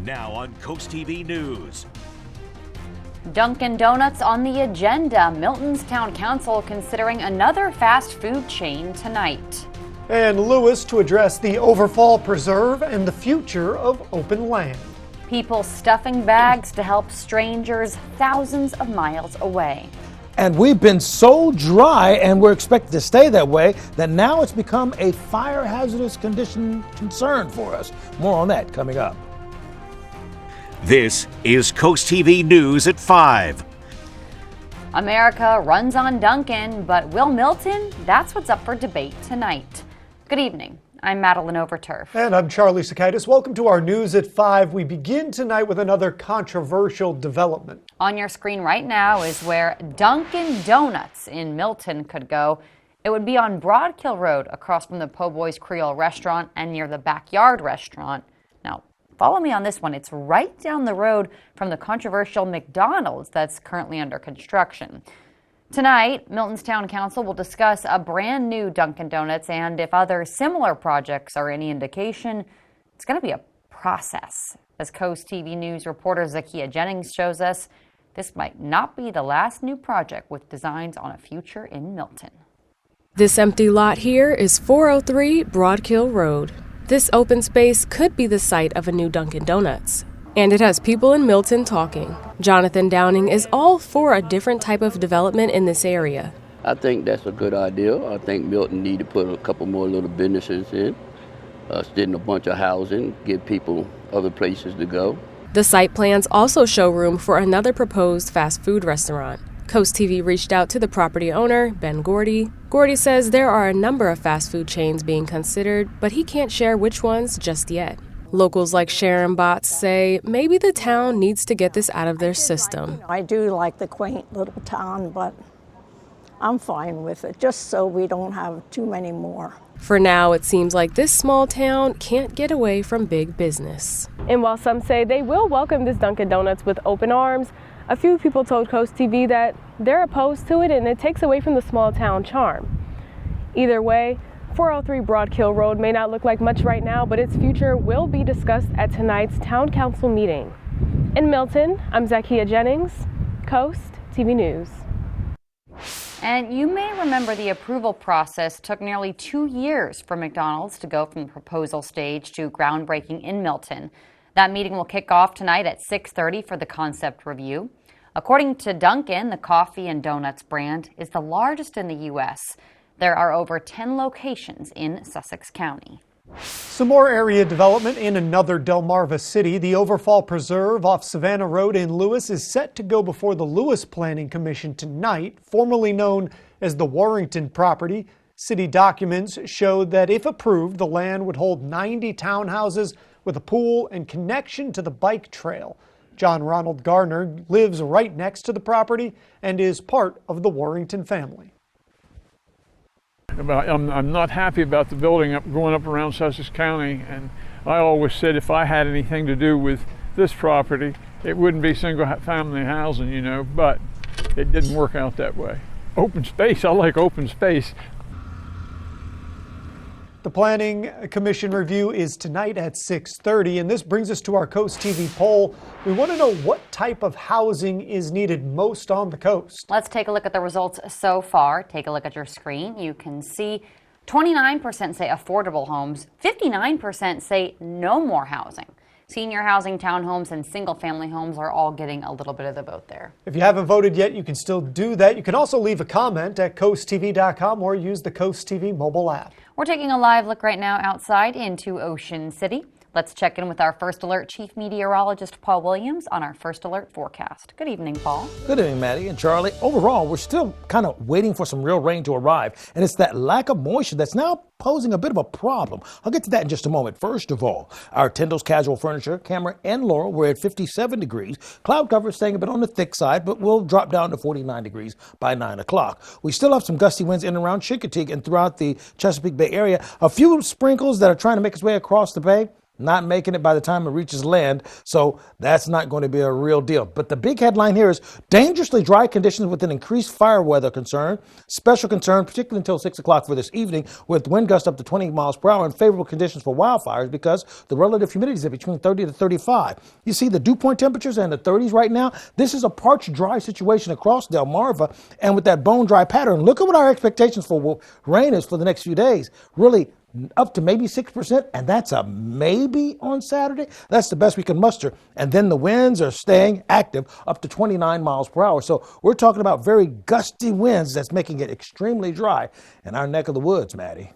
Now on CoastTV News. Dunkin' Donuts on the agenda. Milton's Town Council considering another fast food chain tonight. And Lewis to address the Overfall Preserve and the future of open land. People stuffing bags to help strangers thousands of miles away. And we've been so dry, and we're expected to stay that way, that now it's become a fire hazardous condition concern for us. More on that coming up. This is CoastTV News at 5. America runs on Dunkin', but will Milton? That's what's up for debate tonight. Good evening. I'm Madeline Overturf. And I'm Charlie Sakaitis. Welcome to our News at 5. We begin tonight with another controversial development. On your screen right now is where Dunkin' Donuts in Milton could go. It would be on Broadkill Road, across from the Po' Boys Creole restaurant and near the Backyard restaurant. Now, follow me on this one. It's right down the road from the controversial McDonald's that's currently under construction. Tonight, Milton's Town Council will discuss a brand new Dunkin' Donuts, and if other similar projects are any indication, it's going to be a process. As CoastTV News reporter Zakia Jennings shows us, this might not be the last new project with designs on a future in Milton. This empty lot here is 403 Broadkill Road. This open space could be the site of a new Dunkin' Donuts. And it has people in Milton talking. Jonathan Downing is all for a different type of development in this area. I think that's a good idea. I think Milton need to put a couple more little businesses in, sit in a bunch of housing, give people other places to go. The site plans also show room for another proposed fast food restaurant. CoastTV reached out to the property owner, Ben Gordy. Gordy says there are a number of fast food chains being considered, but he can't share which ones just yet. Locals like Sharon Botts say maybe the town needs to get this out of their system. I do like the quaint little town, but I'm fine with it, just so we don't have too many more. For now, it seems like this small town can't get away from big business. And while some say they will welcome this Dunkin' Donuts with open arms, a few people told CoastTV that they're opposed to it and it takes away from the small town charm. Either way, 403 Broadkill Road may not look like much right now, but its future will be discussed at tonight's Town Council meeting. In Milton, I'm Zakia Jennings, CoastTV News. And you may remember the approval process took nearly 2 years for McDonald's to go from the proposal stage to groundbreaking in Milton. That meeting will kick off tonight at 6:30 for the concept review. According to Dunkin', the coffee and donuts brand is the largest in the U.S. There are over 10 locations in Sussex County. Some more area development in another Delmarva city. The Overfall Preserve off Savannah Road in Lewis is set to go before the Lewis Planning Commission tonight, formerly known as the Warrington property. City documents showed that if approved, the land would hold 90 townhouses with a pool and connection to the bike trail. John Ronald Garner lives right next to the property and is part of the Warrington family. I'm not happy about the building going up around Sussex County, and I always said if I had anything to do with this property, it wouldn't be single-family housing, you know, but it didn't work out that way. Open space, I like open space. The Planning Commission review is tonight at 6:30, and this brings us to our CoastTV poll. We want to know what type of housing is needed most on the coast. Let's take a look at the results so far. Take a look at your screen. You can see 29% say affordable homes, 59% say no more housing. Senior housing, townhomes, and single-family homes are all getting a little bit of the vote there. If you haven't voted yet, you can still do that. You can also leave a comment at coasttv.com or use the CoastTV mobile app. We're taking a live look right now outside into Ocean City. Let's check in with our First Alert Chief Meteorologist Paul Williams on our First Alert forecast. Good evening, Paul. Good evening, Maddie and Charlie. Overall, we're still kind of waiting for some real rain to arrive, and it's that lack of moisture that's now posing a bit of a problem. I'll get to that in just a moment. First of all, our Tyndall's Casual Furniture, Cameron, and Laurel were at 57 degrees. Cloud cover staying a bit on the thick side, but will drop down to 49 degrees by 9 o'clock. We still have some gusty winds in and around Chincoteague and throughout the Chesapeake Bay area. A few sprinkles that are trying to make its way across the bay. not making it by the time it reaches land, so that's not going to be a real deal. But the big headline here is dangerously dry conditions with an increased fire weather concern. Special concern, particularly until 6 o'clock for this evening, with wind gusts up to 20 miles per hour and favorable conditions for wildfires because the relative humidity is at between 30 to 35. You see the dew point temperatures in the 30s right now. This is a parched, dry situation across Delmarva, and with that bone dry pattern, look at what our expectations for rain is for the next few days. Really up to maybe 6%, and that's a maybe on Saturday. That's the best we can muster. And then the winds are staying active up to 29 miles per hour. So we're talking about very gusty winds that's making it extremely dry in our neck of the woods, Maddie.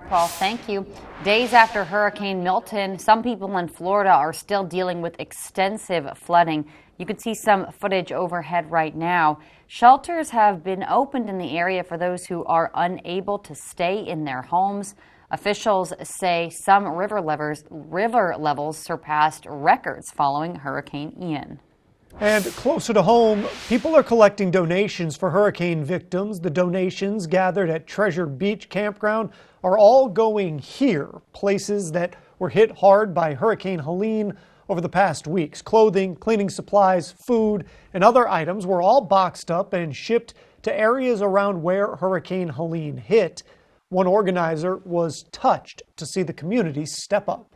Paul, thank you. Days after Hurricane Milton, some people in Florida are still dealing with extensive flooding. You can see some footage overhead right now. Shelters have been opened in the area for those who are unable to stay in their homes. Officials say some river levels surpassed records following Hurricane Ian. And closer to home, people are collecting donations for hurricane victims. The donations gathered at Treasure Beach Campground are all going here, places that were hit hard by Hurricane Helene over the past weeks. Clothing, cleaning supplies, food, and other items were all boxed up and shipped to areas around where Hurricane Helene hit. One organizer was touched to see the community step up.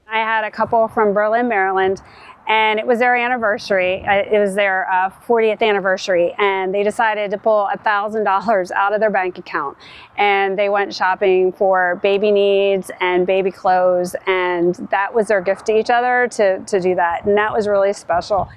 I had a couple from Berlin, Maryland, and it was their anniversary. It was their 40th anniversary, and they decided to pull $1,000 out of their bank account. And they went shopping for baby needs and baby clothes, and that was their gift to each other to do that. And that was really special.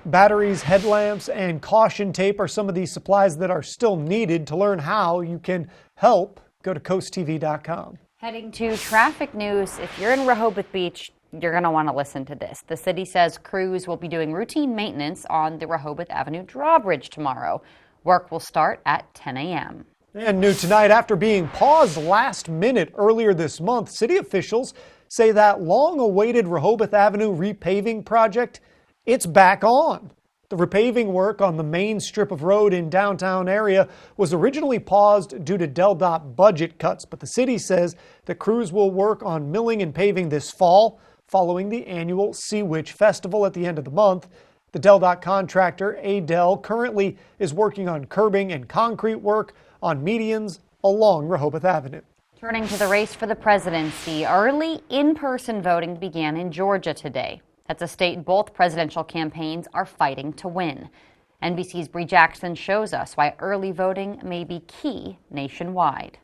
Batteries, headlamps, and caution tape are some of these supplies that are still needed. To learn how you can help, go to CoastTV.com. Heading to traffic news, if you're in Rehoboth Beach, you're going to want to listen to this. The city says crews will be doing routine maintenance on the Rehoboth Avenue drawbridge tomorrow. Work will start at 10 a.m. And new tonight, after being paused last minute earlier this month, city officials say that long-awaited Rehoboth Avenue repaving project, it's back on. The repaving work on the main strip of road in downtown area was originally paused due to DelDOT budget cuts, but the city says the crews will work on milling and paving this fall following the annual Sea Witch Festival at the end of the month. The DelDOT contractor, Adel, currently is working on curbing and concrete work on medians along Rehoboth Avenue. Turning to the race for the presidency, early in-person voting began in Georgia today. That's a state both presidential campaigns are fighting to win. NBC's Bree Jackson shows us why early voting may be key nationwide.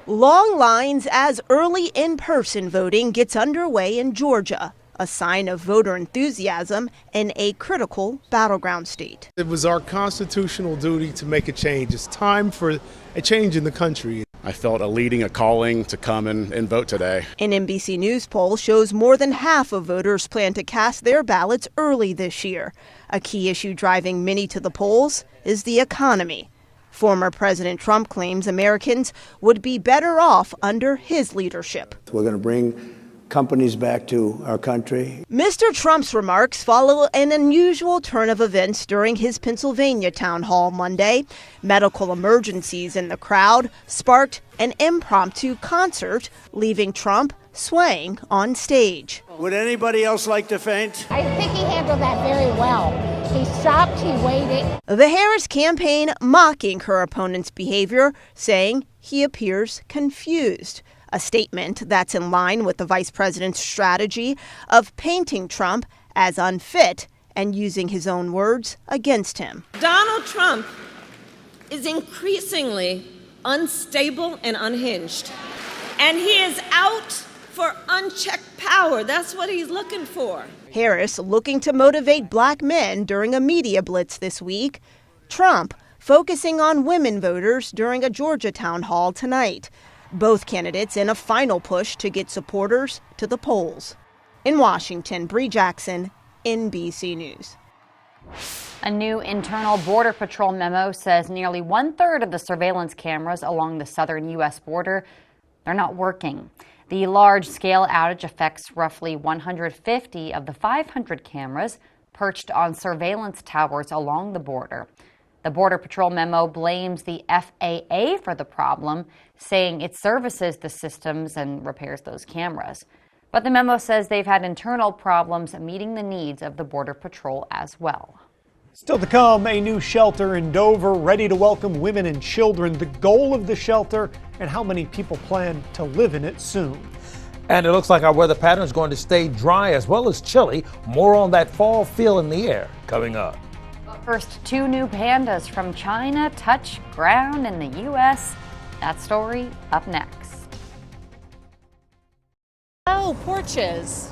Long lines as early in-person voting gets underway in Georgia, a sign of voter enthusiasm in a critical battleground state. It was our constitutional duty to make a change. It's time for a change in the country. I felt a calling to come and vote today. An NBC News poll shows more than half of voters plan to cast their ballots early this year. A key issue driving many to the polls is the economy. Former President Trump claims Americans would be better off under his leadership. We're going to bring companies back to our country. Mr. Trump's remarks follow an unusual turn of events during his Pennsylvania town hall Monday. Medical emergencies in the crowd sparked an impromptu concert, leaving Trump swaying on stage. Would anybody else like to faint? I think he handled that very well. He stopped, he waited. The Harris campaign mocking her opponent's behavior, saying he appears confused. A statement that's in line with the vice president's strategy of painting Trump as unfit and using his own words against him. Donald Trump is increasingly unstable and unhinged. And he is out for unchecked power. That's what he's looking for. Harris looking to motivate black men during a media blitz this week. Trump focusing on women voters during a Georgia town hall tonight. Both candidates in a final push to get supporters to the polls. In Washington, Bree Jackson, NBC News. A new internal Border Patrol memo says nearly 1/3 of the surveillance cameras along the southern U.S. border, they're not working. The large-scale outage affects roughly 150 of the 500 cameras perched on surveillance towers along the border. The Border Patrol memo blames the FAA for the problem, saying it services the systems and repairs those cameras. But the memo says they've had internal problems meeting the needs of the Border Patrol as well. Still to come, a new shelter in Dover ready to welcome women and children. The goal of the shelter and how many people plan to live in it soon. And it looks like our weather pattern is going to stay dry as well as chilly. More on that fall feel in the air coming up. First, 2 new pandas from China touch ground in the U.S. That story up next. Oh, porches.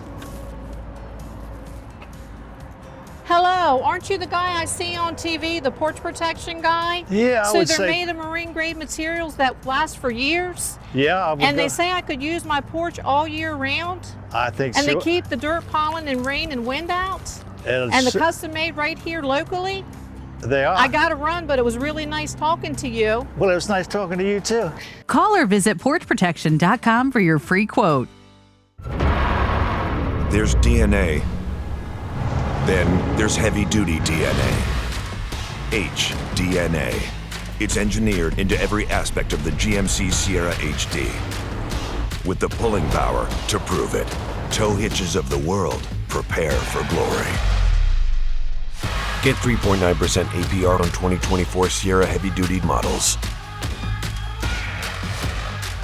Hello, aren't you the guy I see on TV, the porch protection guy? Yeah, So they're made of marine grade materials that last for years? Yeah. And they say I could use my porch all year round? I think and so. And they keep the dirt, pollen, and rain and wind out? And the custom made right here locally? They are. I got to run, but it was really nice talking to you. Well, it was nice talking to you too. Call or visit porchprotection.com for your free quote. There's DNA. Then there's heavy-duty DNA. HDNA. It's engineered into every aspect of the GMC Sierra HD. With the pulling power to prove it. Tow hitches of the world, prepare for glory. Get 3.9% APR on 2024 Sierra heavy-duty models.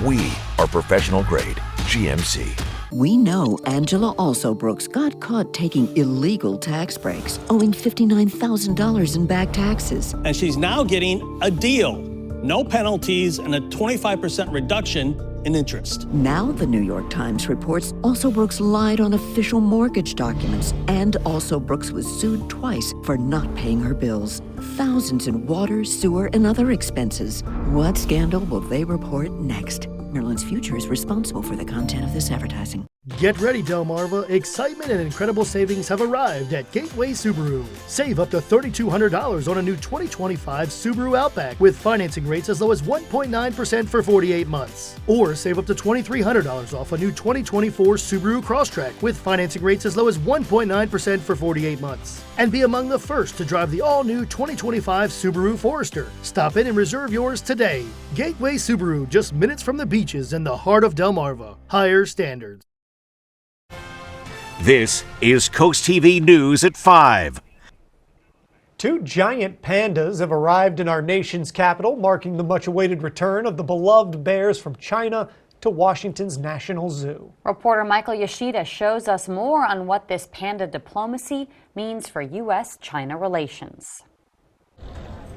We are professional grade GMC. We know Angela Alsobrooks got caught taking illegal tax breaks, owing $59,000 in back taxes. And she's now getting a deal. No penalties and a 25% reduction in interest. Now the New York Times reports Alsobrooks lied on official mortgage documents, and Alsobrooks was sued twice for not paying her bills. Thousands in water, sewer, and other expenses. What scandal will they report next? Maryland's Future is responsible for the content of this advertising. Get ready, Delmarva. Excitement and incredible savings have arrived at Gateway Subaru. Save up to $3,200 on a new 2025 Subaru Outback with financing rates as low as 1.9% for 48 months. Or save up to $2,300 off a new 2024 Subaru Crosstrek with financing rates as low as 1.9% for 48 months. And be among the first to drive the all-new 2025 Subaru Forester. Stop in and reserve yours today. Gateway Subaru, just minutes from the beaches in the heart of Delmarva. Higher standards. This is Coast TV News at 5. 2 giant pandas have arrived in our nation's capital, marking the much-awaited return of the beloved bears from China to Washington's National Zoo. Reporter Michael Yoshida shows us more on what this panda diplomacy means for U.S.-China relations.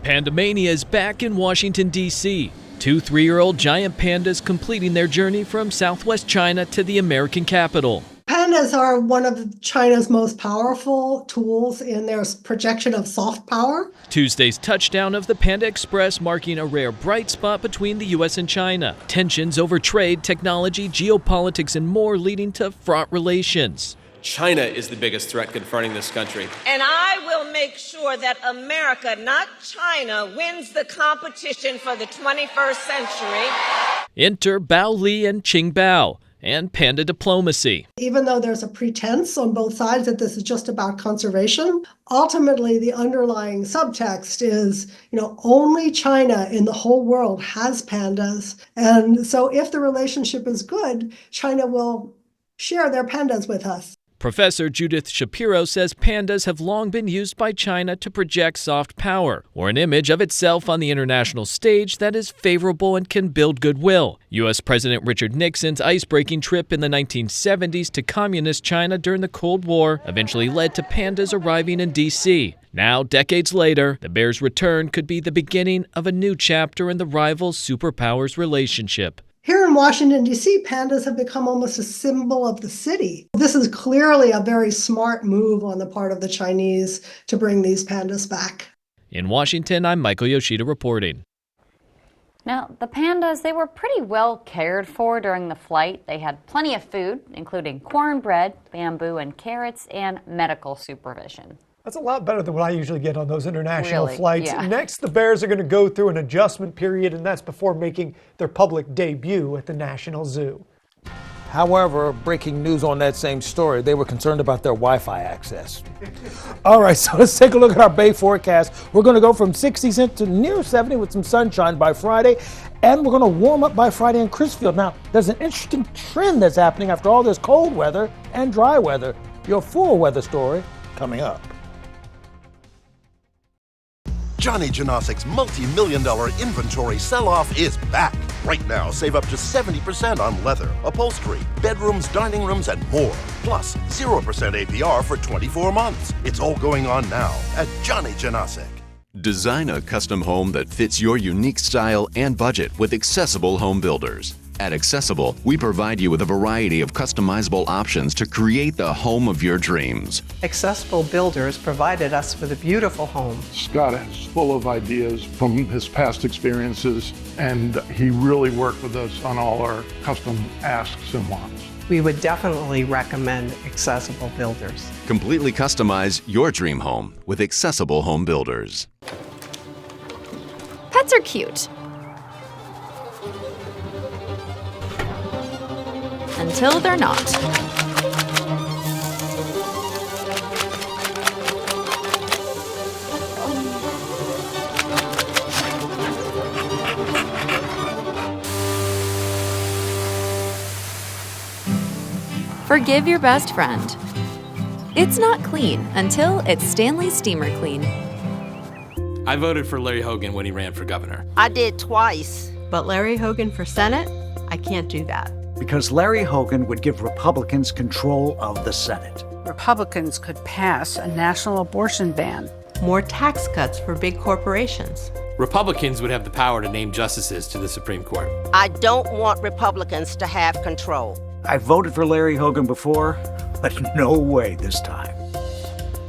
Pandamania is back in Washington, D.C. 2 3-year-old giant pandas completing their journey from southwest China to the American capital. Pandas are one of China's most powerful tools in their projection of soft power. Tuesday's touchdown of the Panda Express marking a rare bright spot between the U.S. and China. Tensions over trade, technology, geopolitics, and more leading to fraught relations. China is the biggest threat confronting this country. And I will make sure that America, not China, wins the competition for the 21st century. Enter Bao Li and Qing Bao and panda diplomacy. Even though there's a pretense on both sides that this is just about conservation, ultimately the underlying subtext is, only China in the whole world has pandas. And so if the relationship is good, China will share their pandas with us. Professor Judith Shapiro says pandas have long been used by China to project soft power, or an image of itself on the international stage that is favorable and can build goodwill. U.S. President Richard Nixon's ice-breaking trip in the 1970s to communist China during the Cold War eventually led to pandas arriving in D.C. Now, decades later, the bear's return could be the beginning of a new chapter in the rival superpowers' relationship. Here in Washington, D.C., pandas have become almost a symbol of the city. This is clearly a very smart move on the part of the Chinese to bring these pandas back. In Washington, I'm Michael Yoshida reporting. Now, the pandas, they were pretty well cared for during the flight. They had plenty of food, including cornbread, bamboo, and carrots, and medical supervision. That's a lot better than what I usually get on those international flights. Yeah. Next, the Bears are going to go through an adjustment period, and that's before making their public debut at the National Zoo. However, breaking news on that same story, they were concerned about their Wi-Fi access. All right, so let's take a look at our Bay forecast. We're going to go from 60 cents to near 70 with some sunshine by Friday, and we're going to warm up by Friday in Crisfield. Now, there's an interesting trend that's happening after all this cold weather and dry weather. Your full weather story coming up. Johnny Janosik's multi-million-dollar inventory sell-off is back. Right now, save up to 70% on leather, upholstery, bedrooms, dining rooms, and more. Plus, 0% APR for 24 months. It's all going on now at Johnny Janosik. Design a custom home that fits your unique style and budget with Accessible Home Builders. At Accessible, we provide you with a variety of customizable options to create the home of your dreams. Accessible Builders provided us with a beautiful home. Scott is full of ideas from his past experiences, and he really worked with us on all our custom asks and wants. We would definitely recommend Accessible Builders. Completely customize your dream home with Accessible Home Builders. Pets are cute. Until they're not. Forgive your best friend. It's not clean until it's Stanley Steamer Clean. I voted for Larry Hogan when he ran for governor. I did twice. But Larry Hogan for Senate? I can't do that. Because Larry Hogan would give Republicans control of the Senate. Republicans could pass a national abortion ban. More tax cuts for big corporations. Republicans would have the power to name justices to the Supreme Court. I don't want Republicans to have control. I voted for Larry Hogan before, but no way this time.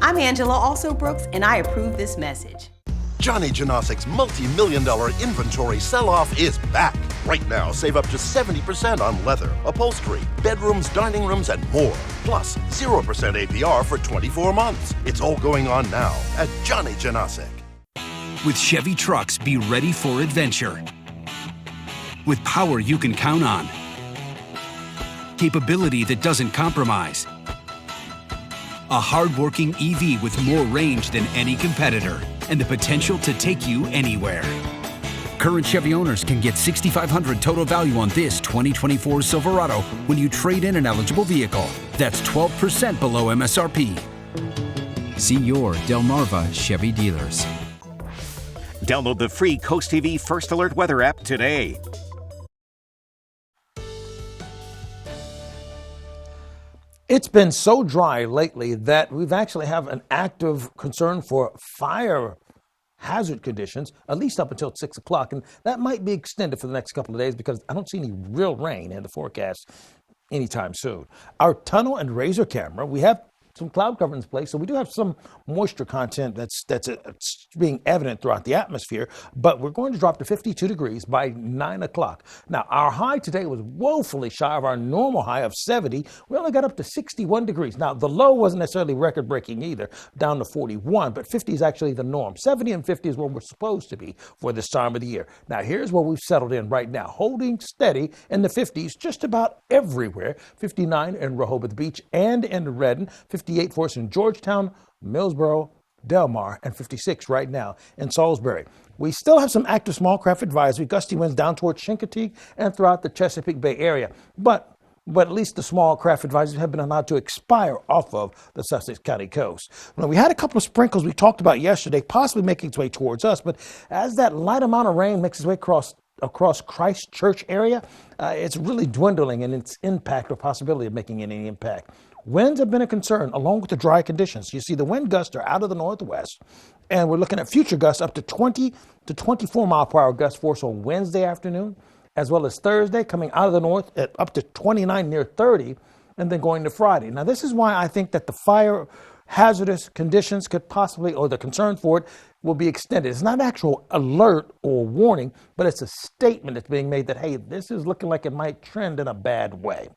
I'm Angela Also Brooks, and I approve this message. Johnny Janosik's multi-million-dollar inventory sell-off is back. Right now, save up to 70% on leather, upholstery, bedrooms, dining rooms, and more. Plus, 0% APR for 24 months. It's all going on now at Johnny Janosik. With Chevy trucks, be ready for adventure. With power you can count on. Capability that doesn't compromise. A hard-working EV with more range than any competitor and the potential to take you anywhere. Current Chevy owners can get $6,500 total value on this 2024 Silverado when you trade in an eligible vehicle. That's 12% below MSRP. See your Delmarva Chevy dealers. Download the free CoastTV First Alert Weather app today. It's been so dry lately that we've actually have an active concern for fire hazard conditions, at least up until 6 o'clock. And that might be extended for the next couple of days because I don't see any real rain in the forecast anytime soon. Our tunnel and razor camera, we have some cloud cover in place, so we do have some moisture content that's being evident throughout the atmosphere, but we're going to drop to 52 degrees by 9 o'clock. Now, our high today was woefully shy of our normal high of 70. We only got up to 61 degrees. Now, the low wasn't necessarily record-breaking either, down to 41, but 50 is actually the norm. 70 and 50 is where we're supposed to be for this time of the year. Now, here's where we've settled in right now, holding steady in the 50s just about everywhere. 59 in Rehoboth Beach and in Redden, 58 for us in Georgetown, Millsboro, Del Mar, and 56 right now in Salisbury. We still have some active small craft advisory, gusty winds down towards Chincoteague and throughout the Chesapeake Bay area. But at least the small craft advisories have been allowed to expire off of the Sussex County coast. Now, we had a couple of sprinkles we talked about yesterday, possibly making its way towards us, but as that light amount of rain makes its way across Christchurch area, it's really dwindling in its impact or possibility of making any impact. Winds have been a concern along with the dry conditions. You see the wind gusts are out of the northwest, and we're looking at future gusts up to 20 to 24 mile per hour gust force on Wednesday afternoon, as well as Thursday coming out of the north at up to 29 near 30, and then going to Friday. Now, this is why I think that the fire hazardous conditions could possibly, or the concern for it, will be extended. It's not an actual alert or warning, but it's a statement that's being made that, hey, this is looking like it might trend in a bad way.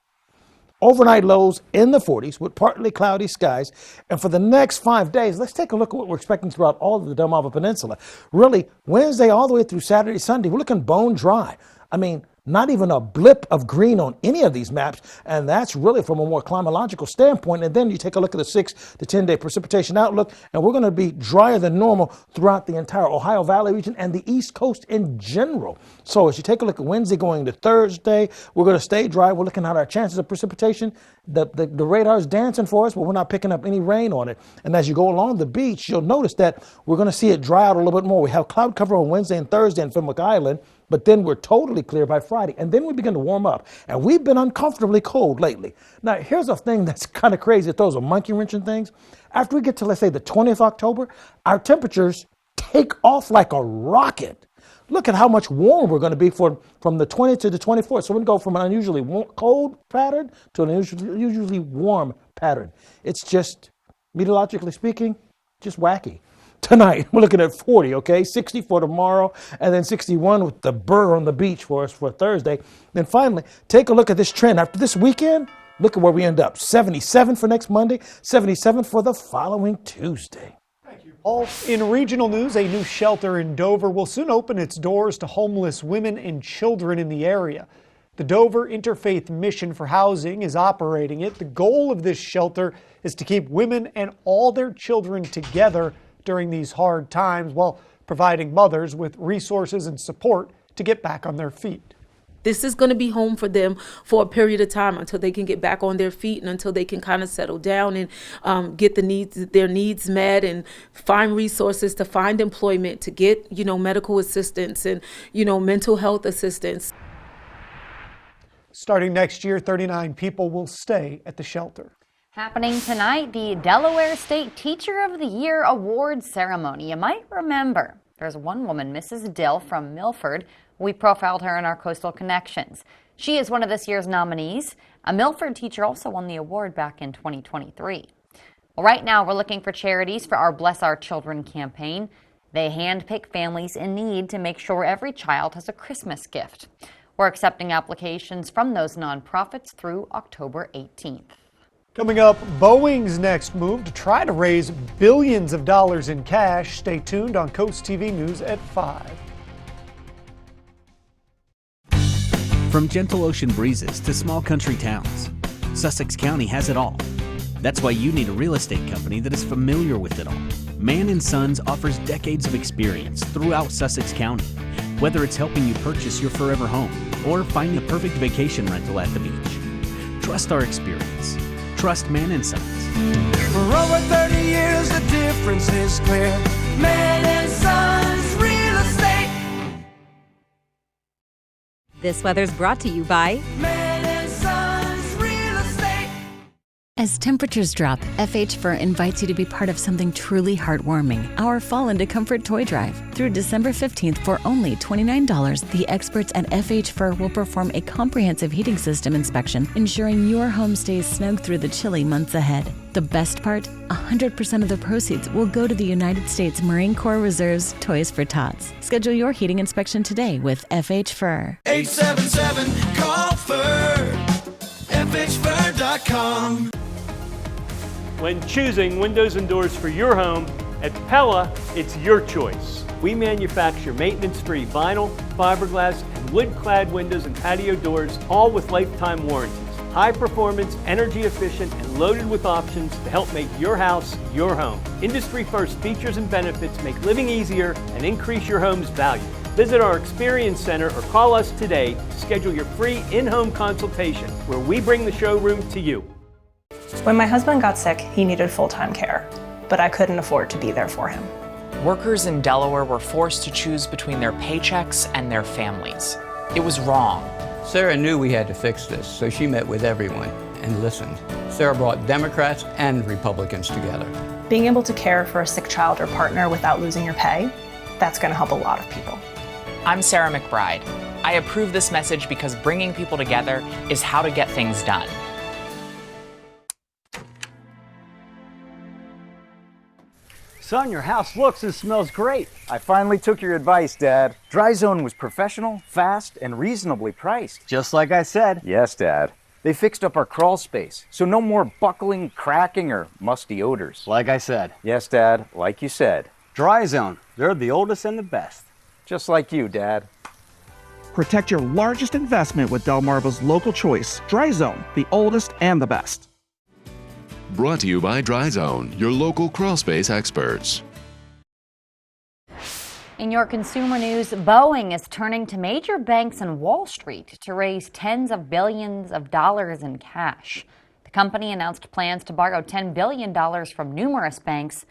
Overnight lows in the 40s with partly cloudy skies. And for the next 5 days, let's take a look at what we're expecting throughout all of the Delmarva Peninsula. Really, Wednesday all the way through Saturday, Sunday, we're looking bone dry. I mean, not even a blip of green on any of these maps. And that's really from a more climatological standpoint. And then you take a look at the 6 to 10 day precipitation outlook, and we're going to be drier than normal throughout the entire Ohio Valley region and the East Coast in general. So as you take a look at Wednesday going to Thursday, we're going to stay dry. We're looking at our chances of precipitation. The radar's dancing for us, but we're not picking up any rain on it. And as you go along the beach, you'll notice that we're going to see it dry out a little bit more. We have cloud cover on Wednesday and Thursday in Fenwick Island, but then we're totally clear by Friday. And then we begin to warm up. And we've been uncomfortably cold lately. Now, here's a thing that's kind of crazy. It throws a monkey wrench in things. After we get to, let's say, the 20th of October, our temperatures take off like a rocket. Look at how much warmer we're going to be from the 20th to the 24th. So we're going to go from an unusually cold pattern to an unusually warm pattern. It's just, meteorologically speaking, just wacky. Tonight, we're looking at 40, okay? 60 for tomorrow, and then 61 with the burr on the beach for us for Thursday. Then finally, take a look at this trend. After this weekend, look at where we end up. 77 for next Monday, 77 for the following Tuesday. All in regional news, a new shelter in Dover will soon open its doors to homeless women and children in the area. The Dover Interfaith Mission for Housing is operating it. The goal of this shelter is to keep women and all their children together during these hard times while providing mothers with resources and support to get back on their feet. This is going to be home for them for a period of time until they can get back on their feet and until they can kind of settle down and get their needs met and find resources to find employment, to get, medical assistance and, mental health assistance. Starting next year, 39 people will stay at the shelter. Happening tonight, the Delaware State Teacher of the Year Awards ceremony. You might remember there's one woman, Mrs. Dill from Milford. We profiled her in our Coastal Connections. She is one of this year's nominees. A Milford teacher also won the award back in 2023. Well, right now, we're looking for charities for our Bless Our Children campaign. They handpick families in need to make sure every child has a Christmas gift. We're accepting applications from those nonprofits through October 18th. Coming up, Boeing's next move to try to raise billions of dollars in cash. Stay tuned on CoastTV News at 5. From gentle ocean breezes to small country towns, Sussex County has it all. That's why you need a real estate company that is familiar with it all. Mann & Sons offers decades of experience throughout Sussex County. Whether it's helping you purchase your forever home or find the perfect vacation rental at the beach. Trust our experience. Trust Mann & Sons. For over 30 years, the difference is clear. Mann & Sons Real Estate. This weather's brought to you by Mann & Sons Real Estate. As temperatures drop, FH Fur invites you to be part of something truly heartwarming, our Fall into Comfort Toy Drive. Through December 15th, for only $29, the experts at FH Fur will perform a comprehensive heating system inspection, ensuring your home stays snug through the chilly months ahead. The best part? 100% of the proceeds will go to the United States Marine Corps Reserve's Toys for Tots. Schedule your heating inspection today with FH Fur. 877-CALL-FUR. FHFur.com. When choosing windows and doors for your home, at Pella, it's your choice. We manufacture maintenance-free vinyl, fiberglass, and wood-clad windows and patio doors, all with lifetime warranties. High performance, energy efficient, and loaded with options to help make your house your home. Industry-first features and benefits make living easier and increase your home's value. Visit our Experience Center or call us today to schedule your free in-home consultation where we bring the showroom to you. When my husband got sick, he needed full-time care, but I couldn't afford to be there for him. Workers in Delaware were forced to choose between their paychecks and their families. It was wrong. Sarah knew we had to fix this, so she met with everyone and listened. Sarah brought Democrats and Republicans together. Being able to care for a sick child or partner without losing your pay, that's going to help a lot of people. I'm Sarah McBride. I approve this message because bringing people together is how to get things done. Son, your house looks and smells great. I finally took your advice, Dad. Dry Zone was professional, fast, and reasonably priced. Just like I said. Yes, Dad. They fixed up our crawl space, so no more buckling, cracking, or musty odors. Like I said. Yes, Dad, like you said. Dry Zone. They're the oldest and the best. Just like you, Dad. Protect your largest investment with Delmarva's local choice, Dry Zone, the oldest and the best. Brought to you by Dry Zone, your local crawl space experts. In your consumer news, Boeing is turning to major banks and Wall Street to raise tens of billions of dollars in cash. The company announced plans to borrow $10 billion from numerous banks.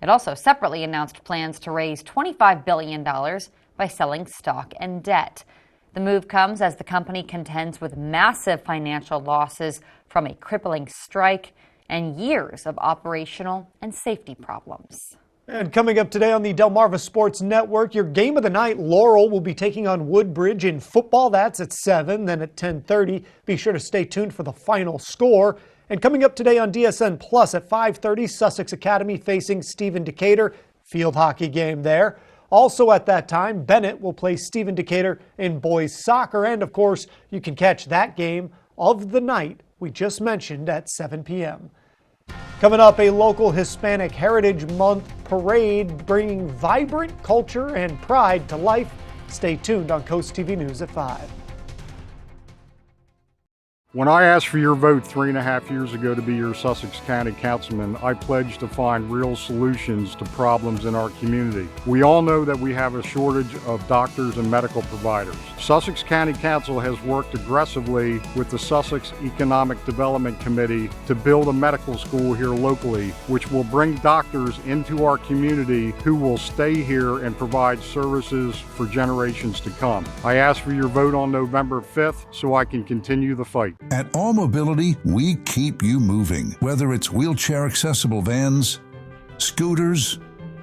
It also separately announced plans to raise $25 billion by selling stock and debt. The move comes as the company contends with massive financial losses from a crippling strike and years of operational and safety problems. And coming up today on the Delmarva Sports Network, your game of the night, Laurel, will be taking on Woodbridge in football. That's at 7, then at 10:30. Be sure to stay tuned for the final score. And coming up today on DSN Plus at 5:30, Sussex Academy facing Stephen Decatur. Field hockey game there. Also at that time, Bennett will play Stephen Decatur in boys soccer. And of course, you can catch that game of the night we just mentioned at 7 p.m. Coming up, a local Hispanic Heritage Month parade bringing vibrant culture and pride to life. Stay tuned on CoastTV News at 5. When I asked for your vote 3.5 years ago to be your Sussex County Councilman, I pledged to find real solutions to problems in our community. We all know that we have a shortage of doctors and medical providers. Sussex County Council has worked aggressively with the Sussex Economic Development Committee to build a medical school here locally, which will bring doctors into our community who will stay here and provide services for generations to come. I ask for your vote on November 5th so I can continue the fight. At All Mobility, we keep you moving. Whether it's wheelchair-accessible vans, scooters,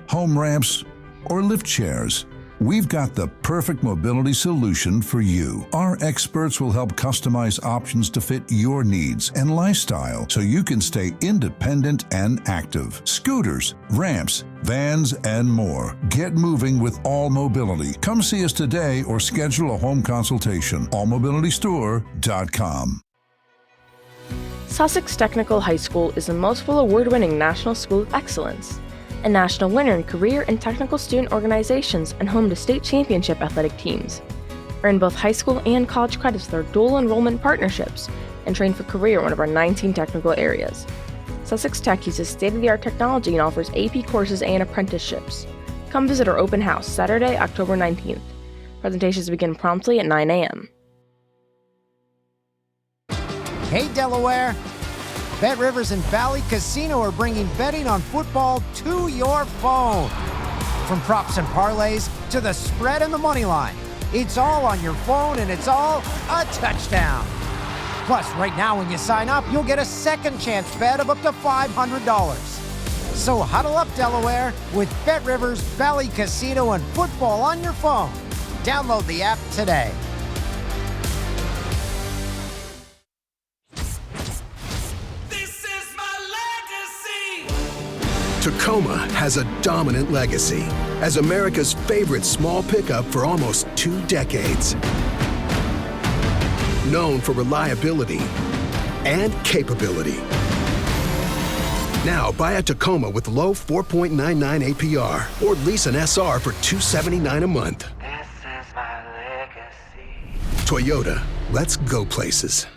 home ramps, or lift chairs, we've got the perfect mobility solution for you. Our experts will help customize options to fit your needs and lifestyle so you can stay independent and active. Scooters, ramps, vans, and more. Get moving with All Mobility. Come see us today or schedule a home consultation. allmobilitystore.com. Sussex Technical High School is a multiple award-winning National School of Excellence, a national winner in career and technical student organizations, and home to state championship athletic teams. Earn both high school and college credits through dual enrollment partnerships, and train for career in one of our 19 technical areas. Sussex Tech uses state-of-the-art technology and offers AP courses and apprenticeships. Come visit our open house Saturday, October 19th. Presentations begin promptly at 9 a.m. Hey Delaware! Bet Rivers and Valley Casino are bringing betting on football to your phone. From props and parlays to the spread and the money line, it's all on your phone and it's all a touchdown. Plus, right now when you sign up, you'll get a second chance bet of up to $500. So huddle up, Delaware, with Bet Rivers, Valley Casino, and football on your phone. Download the app today. Tacoma has a dominant legacy as America's favorite small pickup for almost 2 decades. Known for reliability and capability. Now buy a Tacoma with low 4.99 APR or lease an SR for $279 a month. This is my legacy. Toyota, let's go places.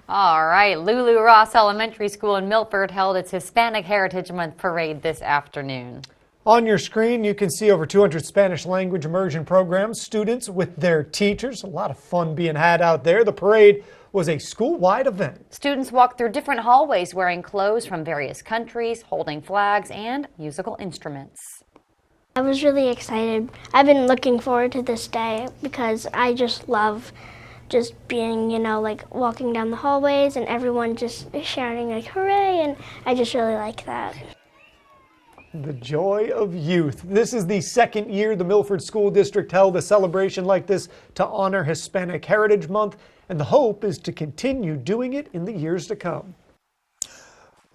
All right, Lulu Ross Elementary School in Milford held its Hispanic Heritage Month parade this afternoon. On your screen, you can see over 200 Spanish language immersion programs, students with their teachers. A lot of fun being had out there. The parade was a school-wide event. Students walked through different hallways wearing clothes from various countries, holding flags and musical instruments. I was really excited. I've been looking forward to this day because I just love just being, like walking down the hallways and everyone just shouting like, hooray, and I just really like that. The joy of youth. This is the second year the Milford School District held a celebration like this to honor Hispanic Heritage Month, and the hope is to continue doing it in the years to come.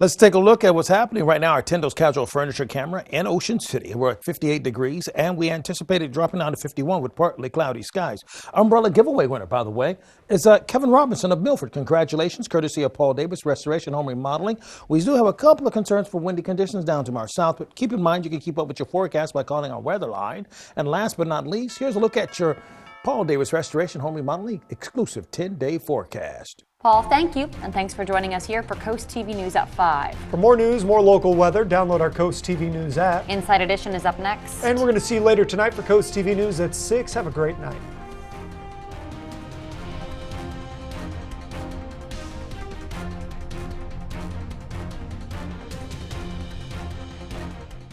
Let's take a look at what's happening right now. Our Tendo's Casual Furniture camera in Ocean City. We're at 58 degrees, and we anticipate it dropping down to 51 with partly cloudy skies. Umbrella giveaway winner, by the way, is Kevin Robinson of Milford. Congratulations, courtesy of Paul Davis, Restoration Home Remodeling. We do have a couple of concerns for windy conditions down to our south, but keep in mind you can keep up with your forecast by calling our weather line. And last but not least, here's a look at your Paul Davis Restoration Home Remodeling exclusive 10-day forecast. Paul, thank you, and thanks for joining us here for Coast TV News at 5. For more news, more local weather, download our Coast TV News app. Inside Edition is up next. And we're going to see you later tonight for Coast TV News at 6. Have a great night.